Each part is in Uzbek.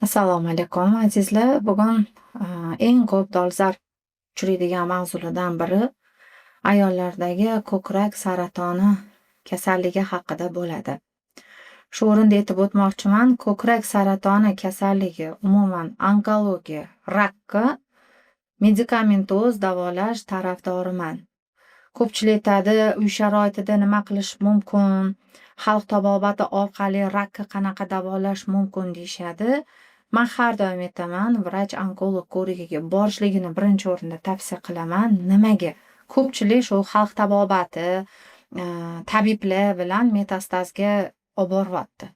Assalomu alaykum azizlar. Bugun eng ko'p dolzarb uchraydigan mavzulardan biri ayollardagi ko'krak saratoni kasalligi haqida bo'ladi. Shu o'rinda aytib o'tmoqchiman, ko'krak saratoni kasalligi umuman onkologiya, rakka medikamentoz davolash tarafdoriman. Ko'pchilik aytadi, uy sharoitida nima qilish mumkin, xalq tabobati orqali rakka qanaqa davolash mumkin deyishadi. Men har doim aytaman, vrach-onkolog ko'rigiga borishligini birinchi o'rinda tavsiya qilaman. Nimaga? Ko'pchilik shu xalq tabobati, tabiblar bilan metastazga olib boryapti.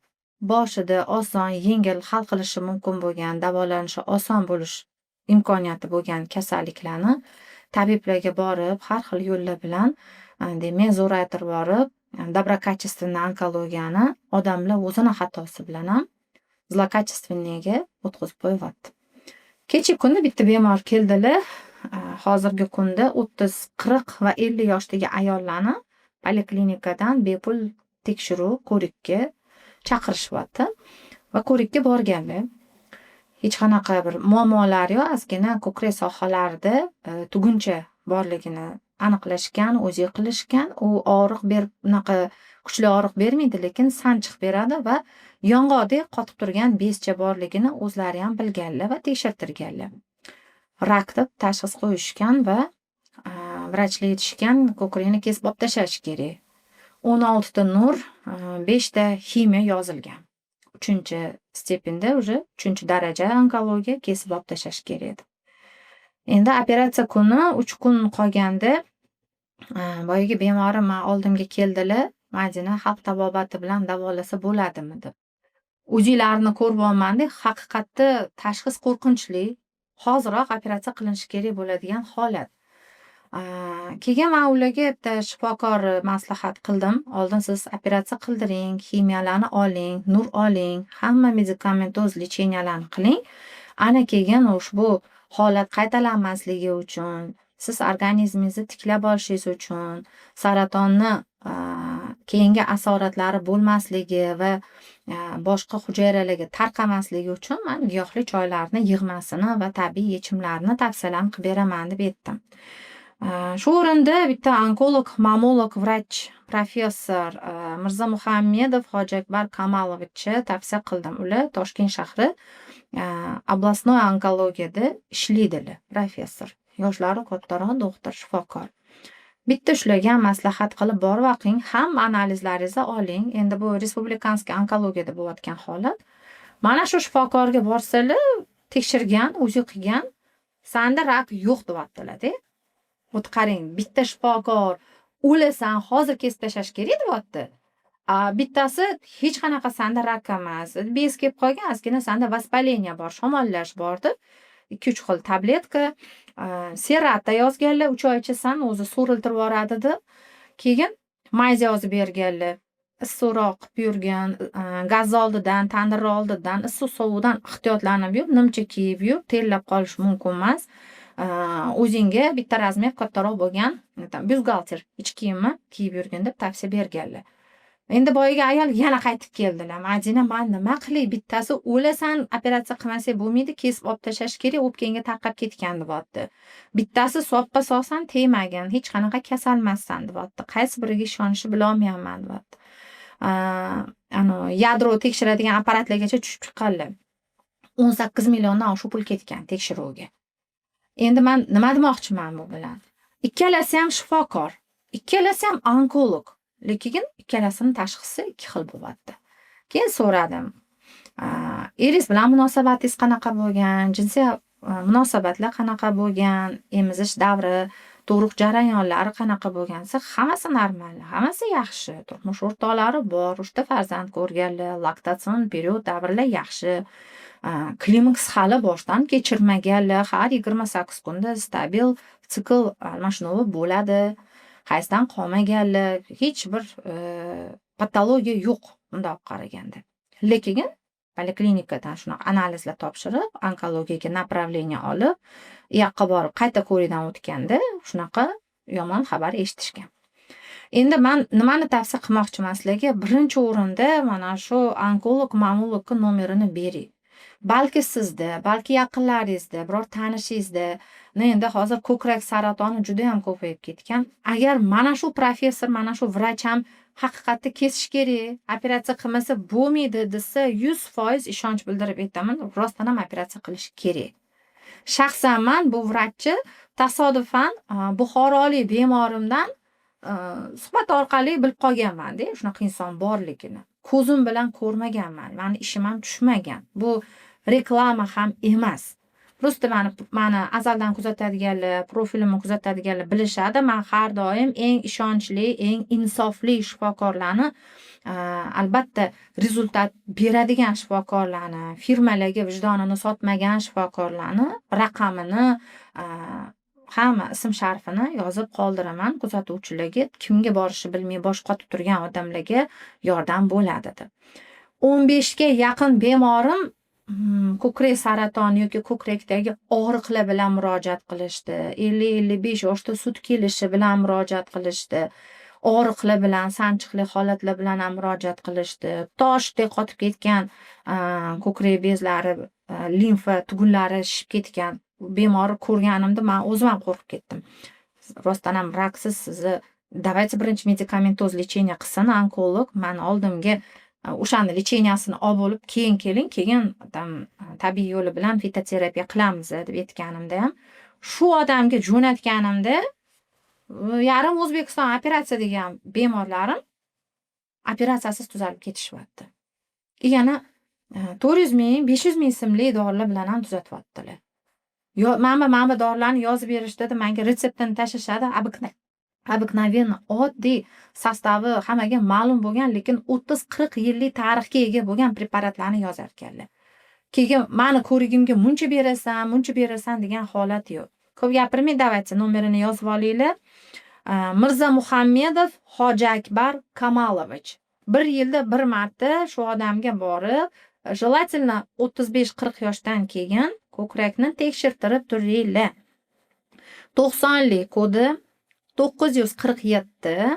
Boshida oson, yengil hal qilishi mumkin bo'lgan, davolanishi oson bo'lish imkoniyati bo'lgan kasalliklarni tabiblarga borib, har xil yo'llar bilan, demak, zo'raytirib borib, доброкачественный onkologiyani odamlar o'zini xatosi bilan ham zlokачественныйga o'tkazib qo'yyapti. Kecha kunda bitta bemor keldilar. Hozirgi kunda 30, 40 va 50 yoshdagi ayollarni poliklinikadan bepul tekshiruv ko'rikka chaqirishyapti va ko'rikka borganlar. Hech qanaqa bir muammolar yo'q, ozgina ko'krak sohalarida tuguncha borligini aniqlashgan, o'zi qilishgan. U og'riq unaqa kuchli og'riq bermaydi, lekin sanchiq beradi va yong'oqdek qotib turgan bezcha borligini o'zlari ham bilganlar va tekshirtirganlar. Rak deb tashxis qo'yishgan va vrachlar aytishgan, ko'krakni kesib olib tashlash kerak. 16 ta nur, 5 ta ximiya yozilgan. 3-stependa уже 3-daraja onkologiya kesib olib tashlash kerak edi. Endi operatsiya kuni 3 kun qolganda boyagi bemorim oldimga keldilar. Madina xalq tabobati bilan davolasa bo'ladimi deb. Uzilarni ko'rib olmanda, haqiqatda tashxis qo'rqinchli. Hoziroq operatsiya qilinishi kerak bo'ladigan holat. Keyin men ularga bitta shifokor maslahat qildim. Oldin siz operatsiya qildiring, ximiyalarni oling, nur oling, hamma medikamentoz lecheniyalarni qiling. Ana keyin ushbu holat qaytalanmasligi uchun, siz organizmingizni tiklab olishingiz uchun, saratonni keyingi asoratlari bo'lmasligi va boshqa hujayralarga tarqamasligi uchun men giyohli choylarni yig'masini va tabiiy yechimlarni tavsiyalarni qilib beraman deb aytdim. Shu o'rinda bitta onkolog, mamolog, vrach professor Mirzamuhammedov Hojiakbar Kamalovichni tavsiya qildim. Ular Toshkent shahri oblastnoy onkologiyada ishlaydilar, professor. Yoshlari kattaroq doktor, shifokor. Bitta shularga maslahat qilib borib vaqing, hamma analizlaringizni oling. Endi bu respublikanskiy onkologiyada bo'layotgan holat. Mana shu shifokorga borsalar, tekshirgan, o'zi qilgan, sanda rak yo'q deyaptilar-da. O't qarang, bitta shifokor o'lasan, hozir kesib tashlash kerak deyapti. Bittasi hech qanaqa sanda rak emas. Bez kelib qolgan, ozgina sanda vaspaleniya bor, shamollash bor deb 2-3 xil tabletka, serata yozganlar, 3 oy ichasan, o'zi so'riltirib yoradi deb. Keyin mayza yozib berganlar. Issiqroq qilib yurgan, gaz oldidan, tandir oldidan, issiq sovuqdan ehtiyotlanib yur, nimcha kiyib yur, terlab qolish mumkin emas. O'zingga bitta razmer kattaroq bo'lgan, byuzgalter, ich kiyimni kiyib yurgin deb tavsiya berganlar. Endi boyagi ayol yana qaytib keldilar. Madina, men nima qilay? Bittasi o'lasan, operatsiya qilmasak bo'lmaydi, kesib olib tashlash kerak, o'pkangga tarqab ketgan deyapti. Bittasi soppa solsan tegmagan, hech qanaqa kasal emassan deyapti. Qaysi biriga ishonishni bilolmayapman deyapti. Yadro tekshiradigan apparatlargacha tushib chiqqanlar. 18 milliondan oshiq pul ketgan tekshiruvga. Endi men nima demoqchiman bu bilan? Ikkalasi ham shifokor, ikkalasi ham onkolog. Lekin ikkalasining tashxisi 2 xil bo'lyapti. Keyin so'radim. Eringiz bilan munosabatingiz qanaqa bo'lgan? Jinsiy munosabatlar qanaqa bo'lgan? Emizish davri, tug'ruq jarayonlari qanaqa bo'lgan? Hammasi normal, hammasi yaxshi. Turmush o'rtoqlari bor, 3 ta farzand ko'rganlar, laktatsion period davrlar yaxshi. Klimaks hali boshdan kechirmaganlar, har 28 kunda stabil sikl almashinuvi bo'ladi. Qaysidan qolmaganlar, hech bir patologiya yo'q bundoq qaraganda. Lekin poliklinikadan shunaqa analizlar topshirib, onkologiyaga направление olib, u yoqqa borib qayta ko'rikdan o'tganda shunaqa yomon xabar eshitishgan. Endi men nimani tavsiya qilmoqchiman sizlarga? Birinchi o'rinda mana shu onkolog, mamologga nomerini bering. Balki sizda, balki yaqinlaringizda, biror tanishingizda endi hozir ko'krak saratoni juda ham ko'payib ketgan. Agar mana shu professor, mana shu vrach ham haqiqatda kesish kerak, operatsiya qilmasa bo'lmaydi desa, 100% ishonch bildirib aytaman, rostdan ham operatsiya qilish kerak. Shaxsan men bu vrachni tasodifan buxorolik bemorimdan suhbat orqali bilib qolganman-da, shunaqa inson borligini. Ko'zim bilan ko'rmaganman. Meni ishim ham tushmagan. Bu reklama ham emas. Просто meni azaldan kuzatadiganlar, profilimni kuzatadiganlar bilishadi. Men har doim eng ishonchli, eng insofli shifokorlarni, albatta rezultat beradigan shifokorlarni, firmalarga vijdonini sotmagan shifokorlarni raqamini, hamma ism sharifini yozib qoldiraman kuzatuvchilarga, kimga borishni bilmay bosh qotib turgan odamlarga yordam bo'ladi deb. 15 ga yaqin bemorim ko'krak saratoni yoki ko'krakdagi og'riqlar bilan murojaat qilishdi. 50-55 yoshda sut kelishi bilan murojaat qilishdi. Og'riqlar bilan, sanchiqli holatlar bilan ham murojaat qilishdi. Toshdek qotib ketgan ko'krak bezlari, limfa tugunlari shishib ketgan bemorni ko'rganimda men o'zim ham qo'rqib ketdim. Rostdan ham raksiz, sizni давайте birinchi medikamentoz lecheniya qilsin onkolog. Men oldimga o'shani lecheniyasini olib bo'lib, keyin keling, keyin tabiiy yo'li bilan fitoterapiya qilamiz deb aytganimda ham, shu odamga jo'natganimda yarim O'zbekiston operatsiya degan bemorlarim operatsiyasiz tuzalib ketishyapti. Yana 400 ming, 500 ming so'mlik dorilar bilan ham tuzatyaptilar. Mana bu dorilarni yozib berishdi, menga retseptini tashishadi. Обыкновенно oddiy sostavi hammaga ma'lum bo'lgan, lekin 30-40 yillik tarixga ega bo'lgan preparatlarni yozar ekanlar. Keyin meni ko'rigimga muncha berasan degan holat yo'q. Ko'p gapirmay, давайте nomerini yozib olinglar. Mirza Muhammedov Hoji Akbar Kamalovich. Bir yilda bir marta shu odamga borib, желательно 35-40 yoshdan keyin ko'krakni tekshirtirib turinglar. 90lik kodi 947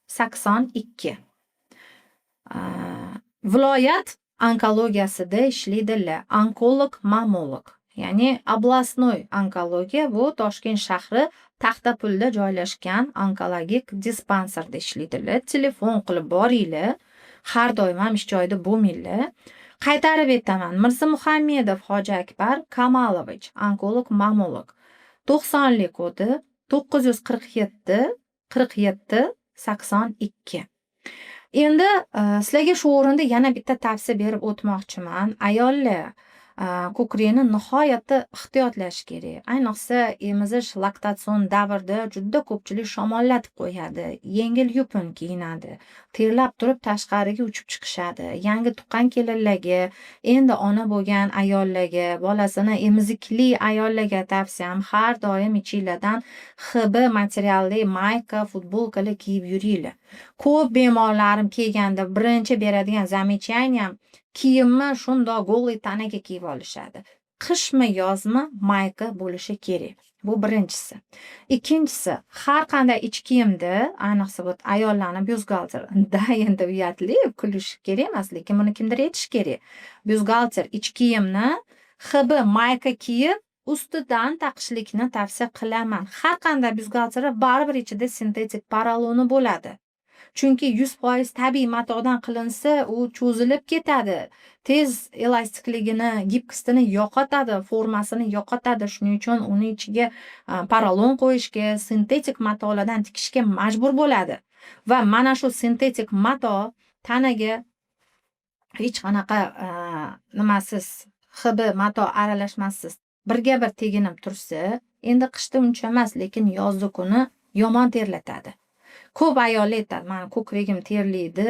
82. Viloyat onkologiyasida ishlaydilar. Onkolog, mamolog. Ya'ni oblastnoy onkologiya bu Toshkent shahri Taxtapulda joylashgan onkologik dispanserda ishlaydilar. Telefon qilib boringlar. Har doim ham ish joyida bo'lmanglar. Qaytarib aytaman. Mirza Muhammedov Hoji Akbar Kamalovich, onkolog, mamolog. 90lik kodi 947 82. Endi sizlarga shu o'rinda yana bitta tavsiya berib o'tmoqchiman. Ayollar ko'krakni nihoyatda ehtiyotlash kerak. Ayniqsa emizish laktatsion davrda juda ko'pchilik shamollatib qo'yadi, yengil yupun kiyinadi, terlab turib tashqariga uchib chiqishadi. Yangi tuqqan kelinlarga, endi ona bo'lgan ayollarga, bolasini emizikli ayollarga tavsiyam har doim ichinglardan HB materialli mayka, futbolkalar kiyib yuringlar. Ko'p bemorlarim kelganda birinchi beradigan zamechaniyam kiyimni shundoq golli tanaga kiyib olishadi. Qishmi, yozmi mayka bo'lishi kerak. Bu birinchisi. Ikkinchisi, har qanday ichki kiyimda, ayniqsa bu ayollarning byuzgalter, endi uyatli kulish kerak emas, lekin buni kimdir aytish kerak. Byuzgalter ichki kiyimni HB mayka kiyib ustidan taqishlikni tavsiya qilaman. Har qanday byuzgalterda baribir ichida sintetik poroloni bo'ladi. Chunki 100% tabiiy matodan qilinsa, u cho'zilib ketadi. Tez elastikligini, gibkistini yo'qotadi, formasini yo'qotadi. Shuning uchun uni ichiga porolon qo'yishga, sintetik matolardan tikishga majbur bo'ladi. Va mana shu sintetik mato tanaga hech qanaqa nimasiz, HB mato aralashmasiz birga bir teginib tursa, endi qishda uncha emas, lekin yozda kuni yomon terlatadi. Ko'p ayollar aytadi, "Meni ko'kragim terlaydi,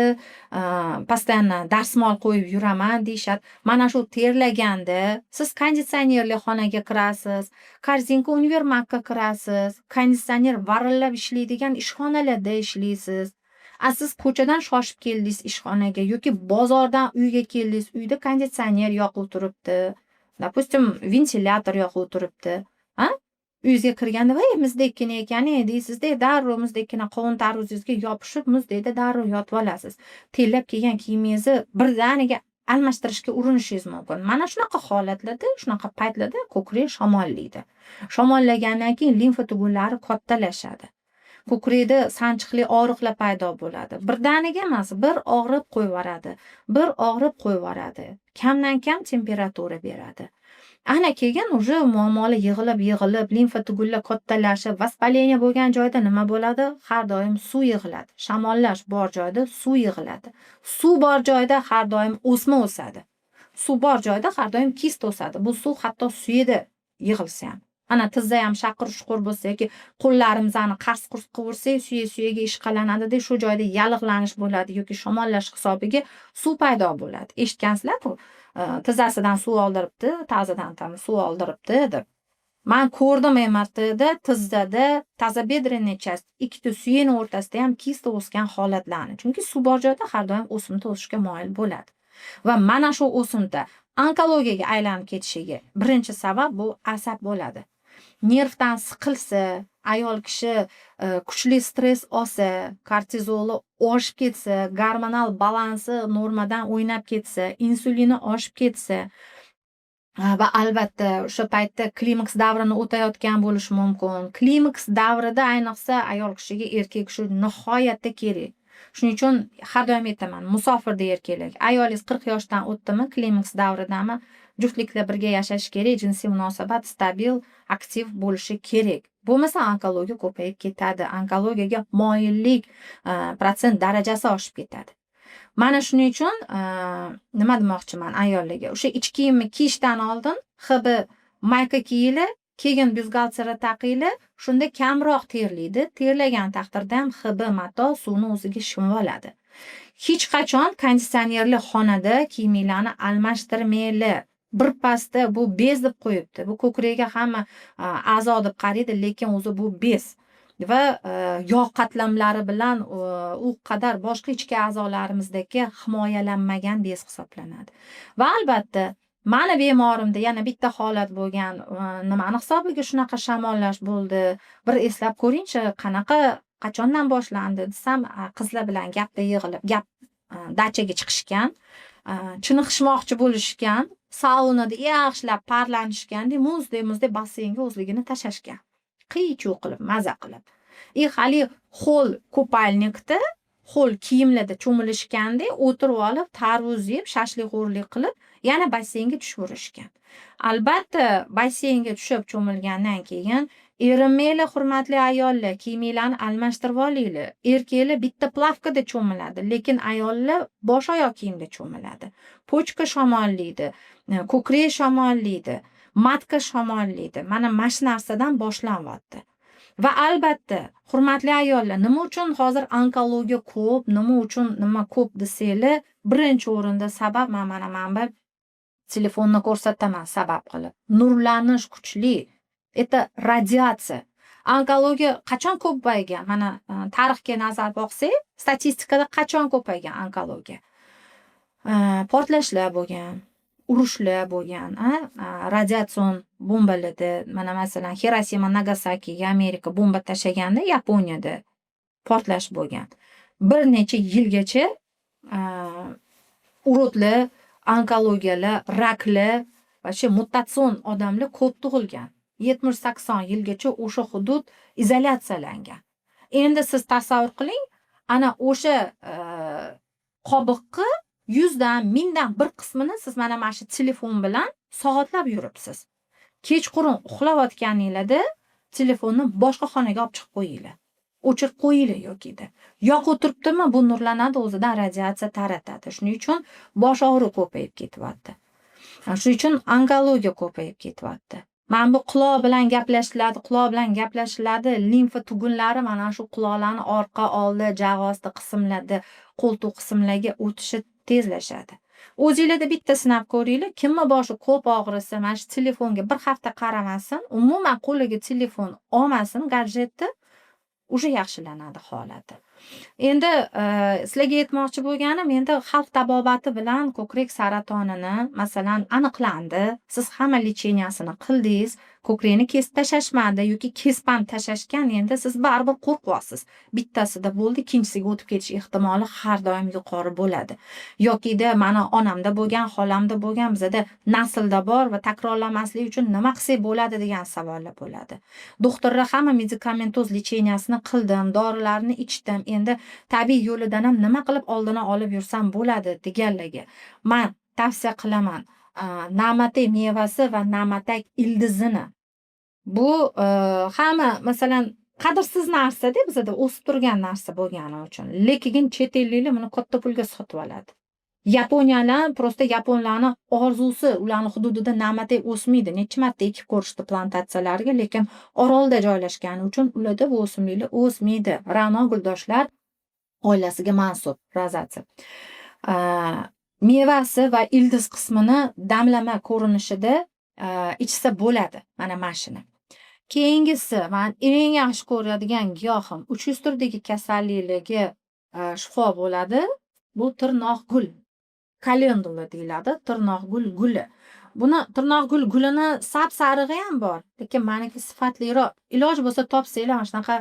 постоянно darsmol qo'yib yuraman" deyshadi. Mana shu terlaganda siz konditsionerli xonaga kirasiz, korzinka univermarkka kirasiz, konditsioner varillab ishlaydigan ishxonalarda ishlaysiz. Siz ko'chadan shoshib keldingiz ishxonaga yoki bozordan uyga keldingiz, uyda konditsioner yoqib turibdi. Допустим, ventilyator yoqib turibdi. Uyingizga kirganda "Voy, muzdekkina ekan" deysizda, darrov muzdekkina qovun tarvuzingizga yopishib, muzdekda darrov yotib olasiz. Terlab kelgan kiyimingizni birdaniga almashtirishga urinishingiz mumkin. Mana shunaqa holatlarda, shunaqa paytlarda ko'krak shamollaydi. Shamollagandan keyin limfa tugunlari kattalashadi. Ko'krakda sanchiqli og'riqlar paydo bo'ladi. Birdaniga emas, bir og'rib qo'yaveradi, bir og'rib qo'yaveradi. Kamdan kam temperatura beradi. Ana keyin уже muammolar yig'ilib, limfa tugunlar kattalashib, vaspaleniya bo'lgan joyda nima bo'ladi? Har doim suv yig'iladi. Shamollash bor joyda suv yig'iladi. Suv bor joyda har doim o'sma o'sadi. Suv bor joyda har doim kist o'sadi. Bu suv hatto suyida yig'ilsa ham. Ana tizda ham shaqir-shuqur bo'lsa yoki qo'llarimizni qars-qurs qilursak, suyaga ishqalanadi-da, shu joyda yallig'lanish bo'ladi yoki shamollash hisobiga suv paydo bo'ladi. Eshitgansizlar-ku, tizzasidan suv oldiribdi, ta'zidan ham suv oldiribdi deb. Men ko'rdim martada tizzada tazobedrenniy часть, ikkita suyak o'rtasida ham kista o'sgan holatlarni. Chunki suv bor joyda har doim o'simta o'sishga moyil bo'ladi. Va mana shu o'simta onkologiyaga aylanib ketishiga birinchi sabab bu asab bo'ladi. Nervdan siqilsa, ayol kishi kuchli stress olsa, kortizoli oshib ketsa, gormonal balansi normadan o'ynab ketsa, insulini oshib ketsa va albatta o'sha paytda klimaks davrini o'tayotgan bo'lishi mumkin. Klimaks davrida ayniqsa ayol kishiga erkak kishi nihoyatda kerak. Shuning uchun har doim aytaman, musofirda erkaklar. Ayolingiz 40 yoshdan o'tdimi, klimaks davridami, juftliklar birga yashash kerak, jinsiy munosabat stabil, aktiv bo'lishi kerak. Bo'lmasa onkologiya ko'payib ketadi. Onkologiyaga moyillik protsent darajasi oshib ketadi. Mana shuning uchun nima demoqchiman ayollarga? O'sha ichki kiyimni kiyishdan oldin HB mayka kiyinglar, keyin byuzgaltera taqinglar, shunda kamroq terlaydi. Terlagan taqdirda ham HB mato suvni o'ziga shimib oladi. Hech qachon konditsionerli xonada kiyimlarni almashtirmanglar. Bir pasda bu bez deb qo'yibdi. Bu ko'krakga hamma a'zo deb qaraydi, lekin o'zi bu bez. Va yog' qatlamlari bilan u qadar boshqa ichki a'zolarimizdagi himoyalanmagan bez hisoblanadi. Va albatta mani bemorimda yana bitta holat bo'lgan. Nimani hisobiga shunaqa shamollash bo'ldi? Bir eslab ko'ringchi, qachondan boshlandi desam, qizlar bilan gapda yig'ilib, dachaga chiqishgan, chiniqishmoqchi bo'lishgan, saunada yaxshilab parlanishganda, muzdek basseynga o'zligini tashashgan. Qiy-chuv qilib, maza qilib. Hali ho'l kupalnikda, ho'l kiyimlarda cho'milishganda o'tirib olib, tarvuz yeb, shashlik-g'o'rlik qilib, yana basseynga tushib urishgan. Albatta, basseynga tushib cho'milgandan keyin erinmanglar, hurmatli ayollar, kiyimlarni almashtirib olinglar. Erkaklar bitta plavkada cho'miladi, lekin ayollar bosh oyoq kiyimda cho'miladi. Pochka shamollaydi, ko'krak shamollaydi, matka shamollaydi. Mana shu narsadan boshlanyapti. Va albatta, hurmatli ayollar, nima uchun hozir onkologiya ko'p, nima ko'p desanglar, birinchi o'rinda sabab mana bir telefonni ko'rsataman sabab qilib. Nurlanish kuchli. Это radiatsiya. Onkologiya qachon ko'paygan? Mana tarixga nazar boqsak, statistikada qachon ko'paygan onkologiya? Portlashlar bo'lgan, urushlar bo'lgan, radiatsion bombalarda, mana masalan Hirosima, Nagasakiga Amerika bomba tashaganda Yaponiyada portlash bo'lgan. Bir necha yilgacha urutlar, onkologiyalar, raklar va shu mutatsion odamlar ko'p tug'ilgan. 70-80 yilgacha o'sha hudud izolyatsiyalangan. Endi siz tasavvur qiling, ana o'sha qobiqqa 100 dan, 1000 dan bir qismini siz mana shu telefon bilan soatlab yuribsiz. Kechqurun uxlayotganingizda telefonni boshqa xonaga olib chiqib qo'yinglar. O'chirib qo'yinglar yokida. Yoqib o'tiribdimi, bu nurlanadi, o'zidan radiatsiya taratadi. Shuning uchun bosh og'riq ko'payib ketyapti. Shuning uchun onkologiya ko'payib ketyapti. Mana bu quloq bilan gaplashiladi, limfa tugunlari mana shu quloqlarni orqa, oldi, jag'osti qismlarda, qo'ltiq qismlarga o'tishi tezlashadi. O'zingizda bitta sinab ko'ringlar, kimni boshi ko'p og'risa, mana shu telefonga bir hafta qaramasin, umuman qo'liga telefon olmasin, gadjetni, o'sha yaxshilanadi holati. Endi sizlarga aytmoqchi bo'lganim, endi xalq tabobati bilan ko'krak saratonini masalan aniqlandi, siz hamma lecheniyasini qildingiz, ko'krakni kesib tashlashmadi yoki kesib ham tashlashgan, endi siz baribir qo'rqyapsiz. Bittasida bo'ldi, ikkinchisiga o'tib ketish ehtimoli har doim yuqori bo'ladi. Yokida mana onamda bo'lgan, xolamda bo'lgan, bizada naslda bor va takrorlamasligi uchun nima qilsak bo'ladi degan savollar bo'ladi. Doktorlar hamma medikamentoz lecheniyasini qildim, dorilarni ichdim. Endi tabiiy yo'lidan ham nima qilib oldini olib yursam bo'ladi deganlarga men tavsiya qilaman. Na'matak mevasi va na'matak ildizini. Bu hamma masalan qadrsiz narsa-da, bizada o'sib turgan narsa bo'lgani uchun. Lekin chet elliklar buni katta pulga sotib oladi. Yaponiyalar prosta yaponlarning orzusi, ularning hududida na'matak o'smaydi. Necha marta ekib ko'rishdi plantatsiyalarga, lekin orolda joylashgani uchun ularda bu o'simliklar o'smaydi. Ra'no guldoshlar oilasiga mansub razatsi. Mevasi va ildiz qismini damlama ko'rinishida ichsa bo'ladi. Mana shuni. Keyingisi, men eng yaxshi ko'radigan giyohim 300 turdagi kasalliklarga shifo bo'ladi. Bu tirnoq gul. Kalendula deyiladi, tirnoq gul guli. Buni tirnoq gul gulini sap-sarig'i ham bor, lekin meniki sifatliroq. Iloj bo'lsa topsanglar, mana shunaqa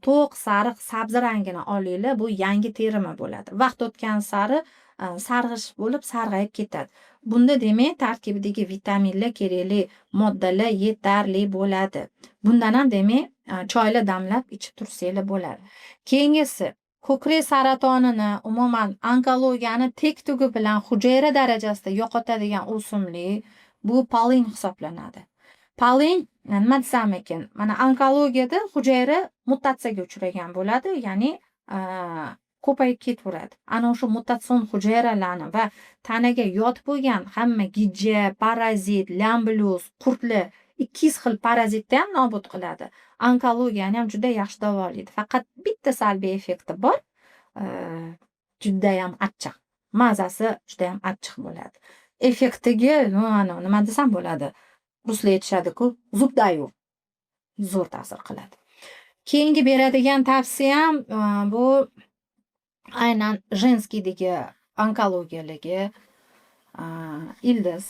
to'q sariq sabzi rangini olinglar, bu yangi terimi bo'ladi. Vaqt o'tgan sari sarg'ish bo'lib sarg'ayib ketadi. Bunda demak tarkibidagi vitaminlar, kerakli moddalar yetarli bo'ladi. Bundan ham demak choyla damlab ichib tursanglar bo'ladi. Keyingisi ko'krak saratonini, umuman onkologiyani tek tugi bilan hujayra darajasida yo'qotadigan o'simlik bu polin hisoblanadi. Polin nima desam ekan? Mana onkologiyada hujayra mutatsiyaga uchragan bo'ladi, ya'ni ko'payib ketaveradi. Ana o'sha mutatsion hujayralarni va tanaga yot bo'lgan hamma gijja, parazit, lambluz, qurtlar 200 xil parazitni ham nobud qiladi. Onkologiyani ham juda yaxshi davolaydi. Faqat bitta salbiy effekti bor. Juda ham achchiq. Mazasi juda ham achchiq bo'ladi. Effektiga nima desam bo'ladi? Ruslar aytishadi-ku, zubdayu zo'r ta'sir qiladi. Keyingi beradigan tavsiyam bu aynan jenskiydagi onkologiyalarga ildiz,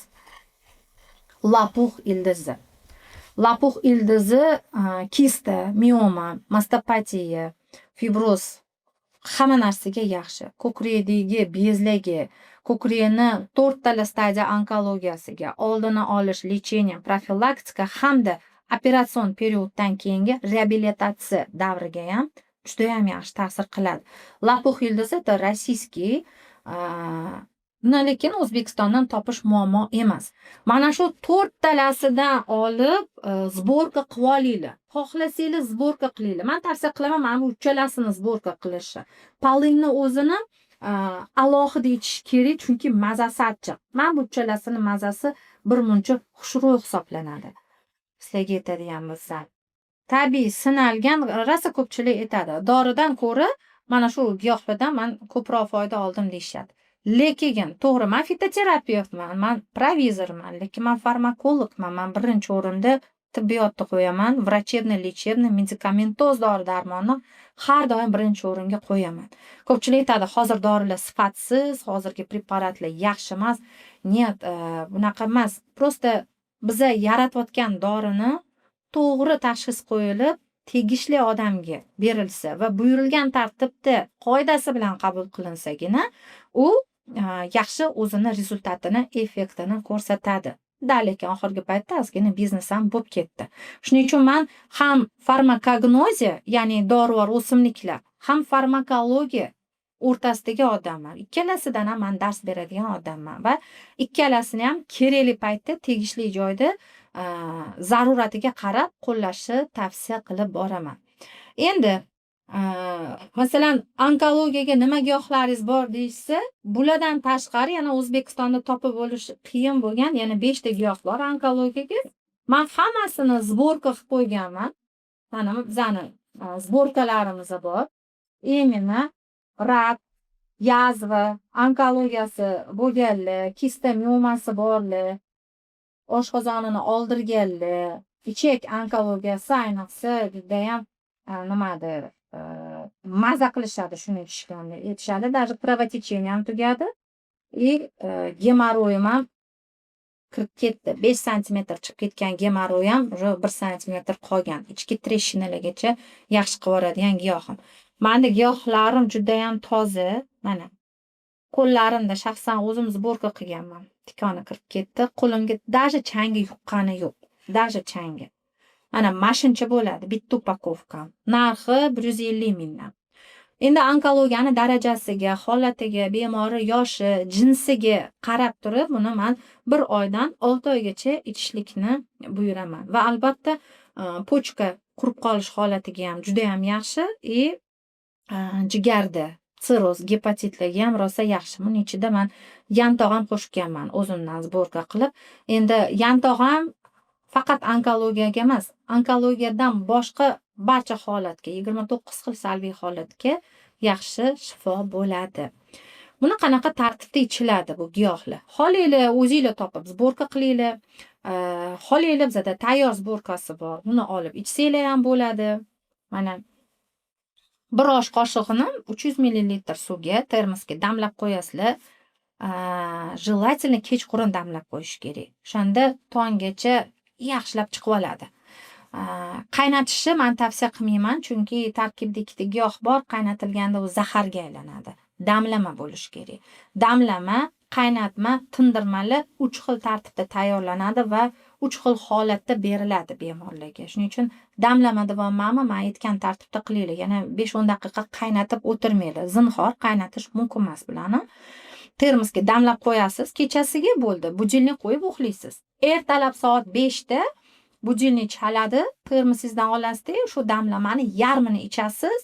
lapuh ildizi. Lapuh ildizi kista, mioma, mastopatiya, fibroz hamma narsaga yaxshi. Ko'krakdagi bezlarga, ko'krakni 4 tala stadiya onkologiyasiga, oldini olish, lecheniya, profilaktika hamda operatsion perioddan keyingi reabilitatsiya davriga ham juda ham yaxshi ta'sir qiladi. Lapuh ildizi это rossiyskiy, lekin O'zbekistondan topish muammo emas. Mana shu 4 talasidan olib zborka qilib olinglar. Xohlasanglar zborka qilinglar. Men tavsiya qilaman mana bu uchalasini zborka qilishni. Polinni o'zini alohida ichish kerak, chunki mazasi achchiq. Men bu uchalasini mazasi bir muncha xushro'y hisoblanadi. Sizlarga aytadigan bo'lsam, tabiiy sinalgan, rosa ko'pchilik aytadi, doridan ko'ra mana shu giyohlardan men ko'proq foyda oldim deyishadi. Lekin to'g'ri, men fitoterapevtman, men provizorman, lekin men farmakologman. Men birinchi o'rinda tibbiyotni qo'yaman, vrachebniy, lechebniy, medikamentoz dori-darmonni har doim birinchi o'ringa qo'yaman. Ko'pchilik aytadi, hozir dorilar sifatsiz, hozirgi preparatlar yaxshi emas. Niyat, bunaqa emas. Prosta biza yaratayotgan dorini to'g'ri tashxis qo'yilib, tegishli odamga berilsa va buyurilgan tartibda qoidasi bilan qabul qilinsagina, u yaxshi o'zini rezultatini, effektini ko'rsatadi. Lekin oxirgi paytda ozgina biznes ham bo'lib ketdi. Shuning uchun men ham farmakognoziya, ya'ni dorivor o'simliklar, ham farmakologiya o'rtasidagi odamman. Ikkalasidan ham men dars beradigan odamman va ikkalasini ham kerakli paytda tegishli joyda zaruratiga qarab qo'llashni tavsiya qilib boraman. Endi masalan onkologiyaga nima giyohlaringiz bor deyishsa, bulardan tashqari yana O'zbekistonda topib bo'lish qiyin bo'lgan yana 5 ta giyoh bor onkologiyaga. Men hammasini zborka qilib qo'yganman. Mana bizani zborkalarimiz bor. Imенно rak, yazva, onkologiyasi bo'lganlar, kista miomasi borlar, oshqozonini oldirganlar, ichak onkologiyasi ayniqsa juda ham nimadir maza qilishadi, shuni aytishadi. Даже kровотечение ham tugadi. И gemoroyim ham kirib ketdi. 5 santimetr chiqib ketgan gemoroy ham 1 santimetr qolgan. Ichki treshinalargacha yaxshi qilib yuboradigan giyohim. Meni giyohlarim juda ham toza. Mana qo'llarimda shaxsan o'zim sborka qilganman. Tikoni kirib ketdi. Qo'limga даже changi yuqqani yo'q. Даже changi. Mana mashincha bo'ladi bitta upakovka. Narxi 150 mingdan. Endi onkologiyani darajasiga, holatiga, bemori yoshi, jinsiga qarab turib, buni men 1 oydan 6 oygacha ichishlikni buyuraman. Va albatta pochka qurib qolish holatiga ham juda ham yaxshi, jigarda sirroz, gepatitlarga ham rosa yaxshi. Buning ichida men yantog' ham qo'shganman o'zimdan sborka qilib. Endi yantog' ham faqat onkologiyaga emas, onkologiyadan boshqa barcha holatga, 29 xil salbiy holatga yaxshi shifo bo'ladi. Buni qanaqa tartibda ichiladi bu giyohlar? Holinglar o'zinglar topib sborka qilinglar. Holinglar bizada tayyor sborkasi bor. Buni olib ichsanglar ham bo'ladi. Mana 1 osh qoshiqni 300 ml suvga termosga damlab qo'yasizlar. Желательно kechqurun damlab qo'yish kerak. O'shanda tonggacha yaxshilab chiqib oladi. Qaynatishni men tavsiya qilmayman, chunki tarkibida ikkita giyoh bor, qaynatilganda u zaharga aylanadi. Damlama bo'lishi kerak. Damlama, qaynatma, tindirmali 3 xil tartibda tayyorlanadi va 3 xil holatda beriladi bemorlarga. Shuning uchun damlama davomiymi men aytgan tartibda qilinglar. Yana 5-10 daqiqa qaynatib o'tirmanglar. Zinhor qaynatish mumkin emas bularni. Termosga damlab qo'yasiz, kechasiga bo'ldi. Budilnik qo'yib uxlaysiz. Ertalab soat 5 da budilnik chaladi, termosingizdan olasiz, shu damlamani yarmini ichasiz.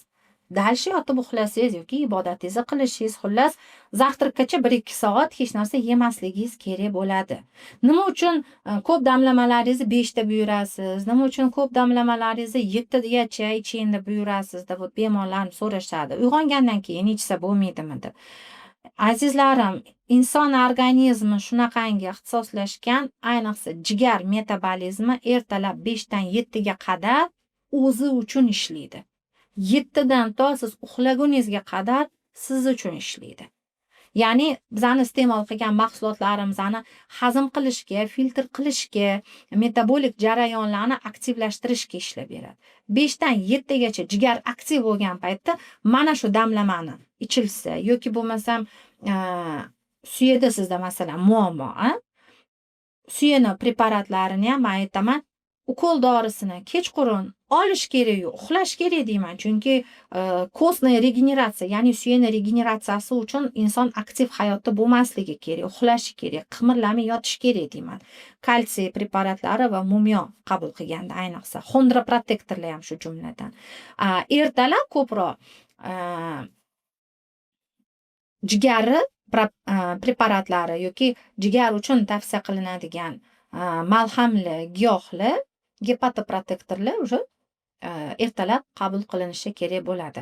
Dalshi yotib uxlasangiz yoki ibodatingizni qilishingiz, xullas zavtraqgacha 1-2 soat hech narsa yemasligingiz kerak bo'ladi. Nima uchun ko'p damlamalaringizni 5 da buyurasiz? Nima uchun ko'p damlamalaringizni 7 gacha iching deb buyurasiz deb bemorlarni so'rashadi. Uyg'ongandan keyin ichsa bo'lmaydimi deb. Azizlarim, inson organizmi shunaqangi ixtisoslashgan, ayniqsa jigar metabolizmi ertalab 5 dan 7 ga qadar o'zi uchun ishlaydi. 7 dan to siz uxlaguningizga qadar siz uchun ishlaydi. Ya'ni bizani iste'mol qilgan mahsulotlarimizni hazm qilishga, filtr qilishga, metabolik jarayonlarni aktivlashtirishga ishlab beradi. 5 dan 7 gacha jigar aktiv bo'lgan paytda mana shu damlamani ichilsa yoki bo'lmasam suyada sizda masalan muammo, suyana preparatlarini ham men aytaman, ukol dorisini kechqurun olish kerak yo'q, uxlash kerak deyman. Chunki kostная regeneratsiya, ya'ni suyana regeneratsiyasi uchun inson aktiv hayotda bo'lmasligi kerak, uxlashi kerak, qimirlamay yotish kerak deyman. Kalsiy preparatlari va mumyo qabul qilganda ayniqsa, xondroprotektorlar ham shu jumladan. Ertalab ko'proq jigari preparatlari yoki jigar uchun tavsiya qilinadigan malhamli giyohli gepatoprotektorlar уже ertalab qabul qilinishi kerak bo'ladi.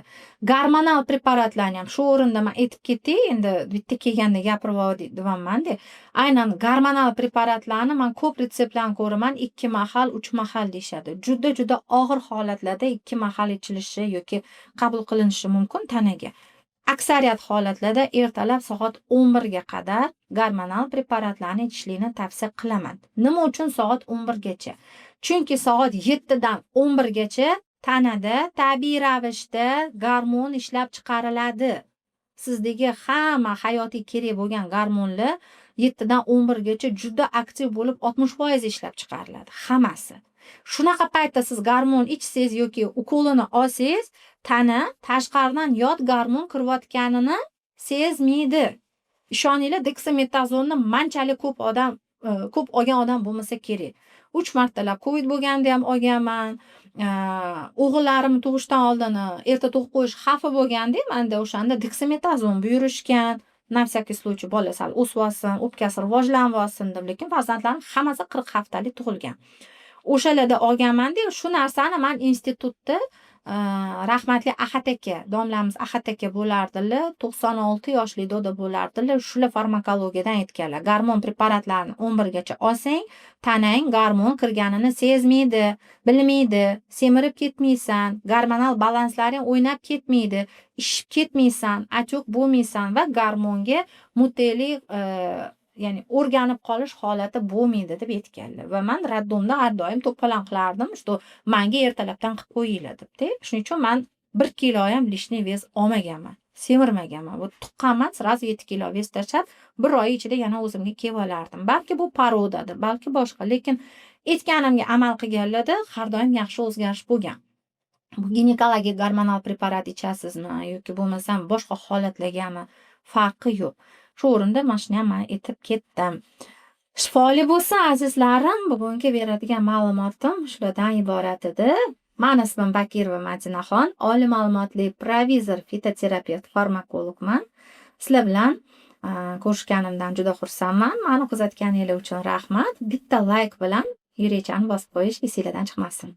Gormonal preparatlarni ham shu o'rinda men aytib ketay, endi bitta kelganda gapirib oldim-da. Aynan gormonal preparatlarni men ko'p retseptlarni ko'raman, 2 mahal, 3 mahal deyshadi. Juda og'ir holatlarda 2 mahal ichilishi yoki qabul qilinishi mumkin tanaga. Aksariyat holatlarda ertalab soat 11 ga qadar gormonal preparatlarni ichishlikni tavsiya qilaman. Nima uchun soat 11 gacha? Chunki soat 7 dan 11 gacha tanada tabiiy ravishda gormon ishlab chiqariladi. Sizdagi hamma hayotiy kerak bo'lgan gormonlar 7 dan 11 gacha juda aktiv bo'lib 60% ishlab chiqariladi, hammasi. Shunaqa paytda siz gormon ichsangiz yoki ukolini olsangiz, tana tashqaridan yot gormon kirayotganini sezmaydi. Ishoninglar, deksametazonni manchalik ko'p olgan odam bo'lmasa kerak. 3 martalab COVID bo'lganda ham olganman. O'g'illarim tug'ishdan oldin erta tug'ib qo'yish xavfi bo'lganda, menda o'shanda deksametazon buyurishgan. Na всякий случай bola sal o'sib olsin, o'pkasi rivojlanib olsin deb, lekin farzandlarim hammasi 40 haftalik tug'ilgan. O'shalarda olganman-da, shu narsani men institutda rahmatli Ahad aka, domlamiz Ahad aka bo'lardilar, 96 yoshli doda bo'lardilar. Shular farmakologiyadan aytganlar. Gormon preparatlarini 11 gacha olsang, tanang gormon kirganini sezmaydi, bilmaydi, semirib ketmaysan, gormonal balanslaring o'ynab ketmaydi, ishib ketmaysan, achoq bo'lmaysan va gormonga muteli ya'ni o'rganib qolish holati bo'lmaydi deb aytganlar va man roddomda har doim to'polon qilardim, что manga ertalabdan qilib qo'yinglar debda. Shuning uchun man 1 kilo ham lishniy vес olmaganman, semirmaganman. Bu tuqqanman, сразу 7 kilo vес tashlab, bir oy ichida yana o'zimga kelib olardim. Balki bu parodadir, balki boshqa, lekin aytganimga amal qilganlarda har doim yaxshi o'zgarish bo'lgan. Bu ginekologik gormonal preparat ichasizmi yoki bo'lmasam boshqa holatlargami farqi yo'q. Shu o'rinda mana shuni ham men aytib ketdim. Shifoli bo'lsin azizlarim, bugungi beradigan ma'lumotim shulardan iborat edi. Mani ismim Bakirova Madinaxon, oliy ma'lumotli provizor, fitoterapevt, farmakologman. Sizlar bilan ko'rishganimdan juda xursandman. Meni kuzatganingiz uchun rahmat. Bitta like bilan yurechani bosib qo'yish esingizdan chiqmasin.